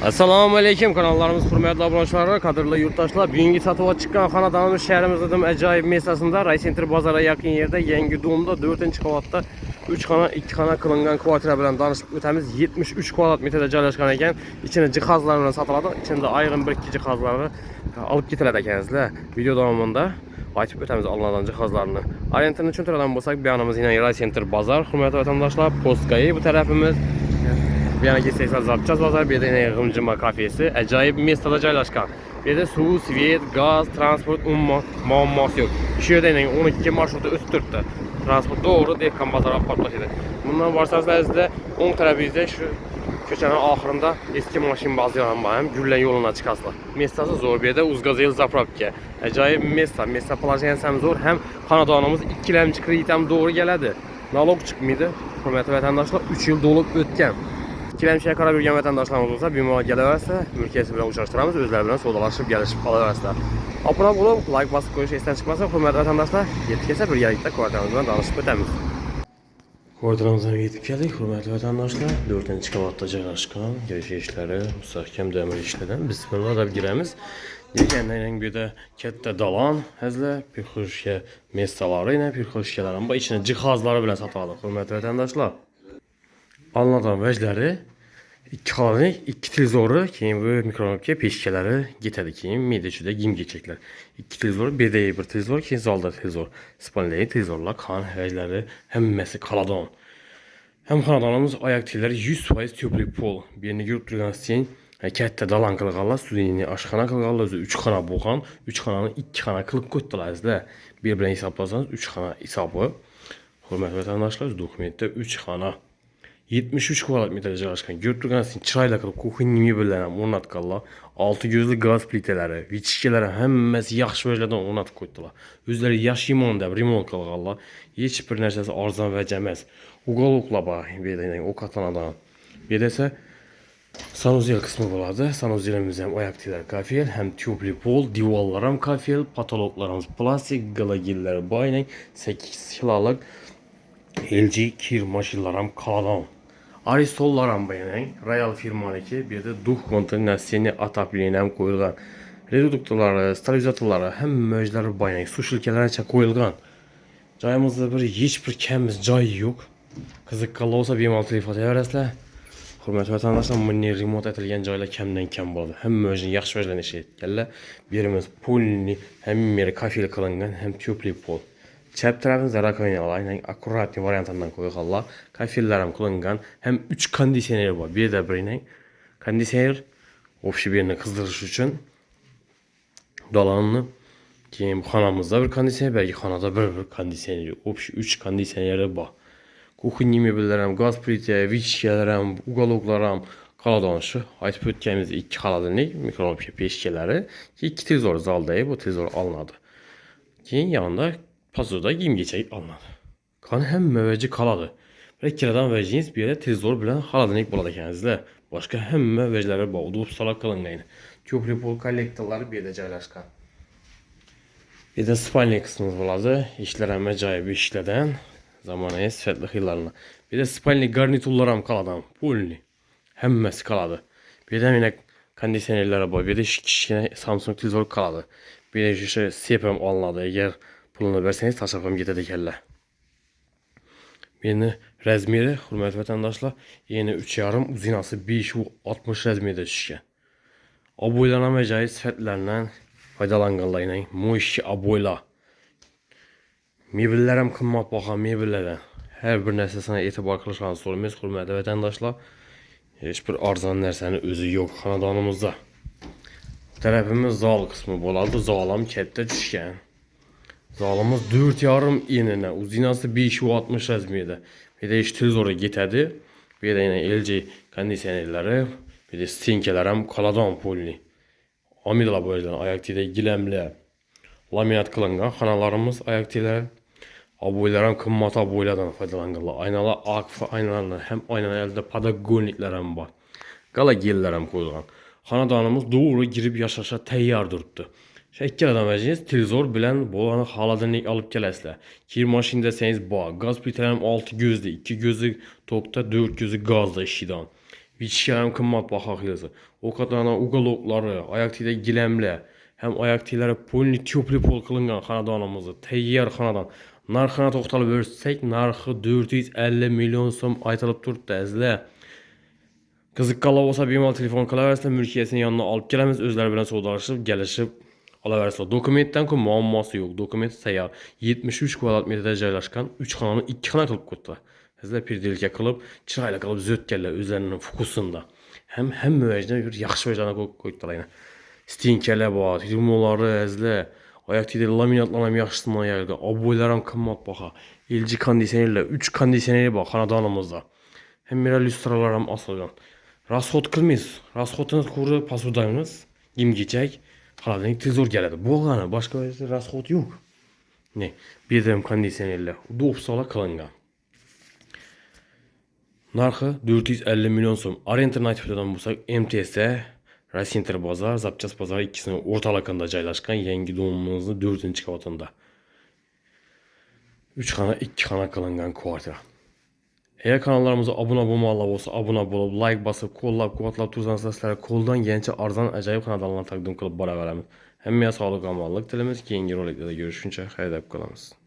Assalamu alaykum, kanallarımız hürmetli abonəçiləri, kadrlı yurttaşlar. Bugünkü satığa çıxan xanadanımız şəhərimizin əcaib mesasında, Ray Center bazara yaxın yerdə, Yengi Doğumda 4-cü qavatda 3 xana, 2 xana qılınğan kvartira bilan danışıb ötəmiz 73 kvadrat metrdə joylashgan ekan. İçində cihazlar bilan satılады. İçində ayrım bir-iki cihazları alıb getirədə ekanizlər. Video davamında aytıb ötəmiz alınan cihazlarını. Orientini tushuntiradigan bo'lsak, bu yanımız yine Ray Center bazar. Hürmetli vatandaşlar, Postgay bu tərəfimiz. Bir yana geçsek zapçaz bazar, bir de yine Gımcıma kafesi. Acayip bir mestada joylashgan. Bir de su, svet, gaz, transport muammosi yok. Şu yerda yine 12 marşrutu üst turibdi. Transport doğru Dehqon bazarga olib borib. Bundan borsanızlar sizde 10 tarafingizda şu ko'chaning oxirida eski mashin bazı ham bor, ham Gullan yo'luna chiqasizlar. Mestasi zo'r, bu yerda Uzgazel zapravka. Acayip bir mesta poложениyasi ham zo'r, ham xonadonimiz ikkilamchi kredit ham doğru keladi. Nalog chiqmaydi. Hurmatli vatandoshlar, 3 yil to'liq o'tgan. İkilemşiye karar vergen vatandaşlarımız olsa bir muha geleverse, mülkiyeti bilen uçlaştıramız, özleri bilen sodalaşıp gelişip alıverseler. Abone olup, like basıp koyuş esten çıkmasa, hürmetli vatandaşlar, yetkese bir yerlikte kvartalımızdan danışıp ötemiz. Kvartalımızdan gidip geldik, hürmetli vatandaşlar. 4-cü qavatda joylashgan, giriş işleri, müstahkem demir işlerden. Bismillah da giremiz. Yegenden bir de katta dalan, həzlə, bir xurşiyə mestaları ilə, bir xurşiyələrin bu içində cihazları bilen satılır, hürmetli vatandaşlar. Anladan vəcləri 2 xalanı, 2 televizoru, keyin bu mikronovka peşkələri getədi keyin mediçüdə gim geçəcəklər. 2 televizoru, bir də bir televizor, keyin zalda televizor. Spalneyi televizorlar, kan vəcləri həmməsi kaladan. Həm xanadanımız ayaq telləri 100% tüplü pol. Birini yurt durğan istəyən kətdə dalan qılğanlar, studiyini aşxana qılğanlar, özü 3 xana boğan, 3 xananı 2 xana qılıb qoydular əzlə. Bir-birinə hesablasanız 3 xana hesabı. Hürmetli vatandaşlar, dokumentdə 3 xana 73 kvadrat metre joylashgan. Yurtluğun çırayla qilib kuxin mebellərini o'rnatganlar. 6 gözlü gaz pliteləri, vichkaları həmməsi yaxşı vəclərdən o'rnatıb qoydular. Özləri yaş imon deb remont qilganlar. Heç bir nərsəsi arzan vəcəməz. Uqaloqla bax, belə o qatlanadan. Bir də isə sanuzel qismi boladı. Sanuzelimiz həm ayaq telləri kafel, həm tüplü pol, divarlar həm kafel, patologlarımız plastik, qalagilləri bayla 8 kiloluk LG kir maşinlaram kaladan. Aristollaram beğenen Royal firmaniki bir de duh kontrolü nəsini atabiliyinəm qoyulğan. Reduktorları, stabilizatorları, həm möcləri bayınan, su şirkələrə çək qoyulğan. Cayımızda heç bir kəmiz cay yox. Qızıqqalı olsa benim telefon verəslər. Hürmetli vatandaşlar, mini remote etilgən cayla kəmdən kəm boladı. Həm möcünü yaxşı vəclə neşə etgəllər. Birimiz polini, həm meri kafel qılınğan, həm tüplü pol. Çəp tərəfimizdə rakovinalar ilə akkuratli variantından qoyuqallar. Kafellərim qılınğan. Həm 3 kondisioner var. Bir də bir ilə kondisioner ofşi birini qızdırış üçün dalanını. Keyin xanamızda bir kondisioner, bəlkə xanada bir kondisioner. Ofşi 3 kondisioneri var. Kuxinli mebellərim, gaz plitə, vichkalərim, uqaloqlarım, qaladanışı. Aytıb ötkəmizdə 2 xaladınlik, mikronovka peşkələri. 2 televizor zaldayıb, bu televizor alınadı. Keyin yanında pazoda giyim geçək alınadı. Kan həm müvəci kaladı. Bir kiradan verəcəyiniz bir yerə televizor bilən haladan ilk bulada kənizlər. Başqa həm müvəciləri bağlı, ustalar qılınqayını. Tüplü pol kollektorları bir yerdə joylashgan. Bir də spalni qismimiz buladı. İşlər həm acayip işlərdən. Zamanaya sifətli xillarına. Bir də spalni garniturlaram kaladan. Polni. Həmməsi kaladı. Bir də yine kondisionerlərə var. Bir də kiçikə Samsung televizor kaladı. Bir də şişə sepəm alınadı. Əgər pulunu verseniz taşafım gedədik əllə. Birini rəzmiri, hürmetli vatandaşlar, yeni 3,5 uzinası 5,60 rəzmirdə düşkən. Aboylanan məcayip sifətlərlə faydalanqanlar ilə Moişki aboyla. Mebellərim qımmat baxan mebellərdən. Hər bir nəsəsinə etibar qılışqanı sorumuz, hürmetli vatandaşlar. Heç bir arzan nərsənin özü yox xanadanımızda. Tərəfimiz zal qismi boladı, zalam kətdə düşkən. Zalımız 4,5 enine, uzinası 5,60 rəzmirdə. Bir də televizoru getədi. Bir də yine LG kondisionerləri, bir də stenkələrim kaladan polini. Amidala boyacıdan ayaq telə giləmlə, laminat qılınqan xanalarımız ayaq telə. Aboylarım qımmat aboylardan faydalanqanlar. Aynalar akf aynalarla, həm aynalar əldə padagoniklərim var. Qala gellərim qoyulğan. Xanadanımız doğru girib yaşaşa təyyar durubdu. İki adam verəcəyiz, televizor bilən bolanı haladanlik alıb gələsilər. Kir maşin desəniz bağ, gaz plitələrim 6 gözlü, 2 gözlü tokta, 4 gözlü gazda işidən. Vitişlərim qımmat baxaq yazı. O kadar uqaloqları, ayaqtiydə giləmlə, həm ayaqtiyləri polni tüplü pol qılınğan xanadanımızı, təyyar xanadan. Narxına toxtalıb örsək, narxı 450 milyon som aytılıb durdu əzlə. Qızıqqala olsa bemal telefon qalaversə mülkiyyətini yanına alıb gələmiz, özləri bilən sodalışıb, gəlişib alaversə. Dokumentdən ki muamması yox. Dokument təyyar. 73 kvadrat metrdə yerləşən 3 xananı 2 xana qılıb qoydular. Həzlə pirdilikə qılıb, kirayla qalıb zötkəllər özlərinin fokusunda. Həm müvəccədə bir yaxşı vəcana qoydular yenə. Stinkerlər var, hidromoları həzlə, ayaq tiyədə laminatlanam yaxşısından yayıldı. Aboylaram qımmat baxa. LG kondisionerlə 3 kondisioneri var xanadanımızda. Hem bir lüstralarım asılgan. Rasxod qılmıyız. Rasxodunuz quru pasudayınız. Gim geçək. Xanadan tezor gəledi. Bu olğanı başqa rasxod yox. Ne? Bir de kondisionerlə. Udobsala qılıngan. Narxı 450 milyon som. Alternativdən bulsaq MTS, Raycenter bazar, Zapças bazarı ikisinin ortalıqında caylaşkan yengi doğumumuzun 4-cü qavatında. 3 xana 2 xana qılıngan kvartira. Eğer kanallarımıza abone olsa abone olup like basıp kollab kuvvetlab tursanızda sizlere koldan gençe arzan acayip kanallarına takdim kılıp bara veremiz. Hem sağlık amallık dilimiz ki yeni rolikte de görüşünce haydi kalamız.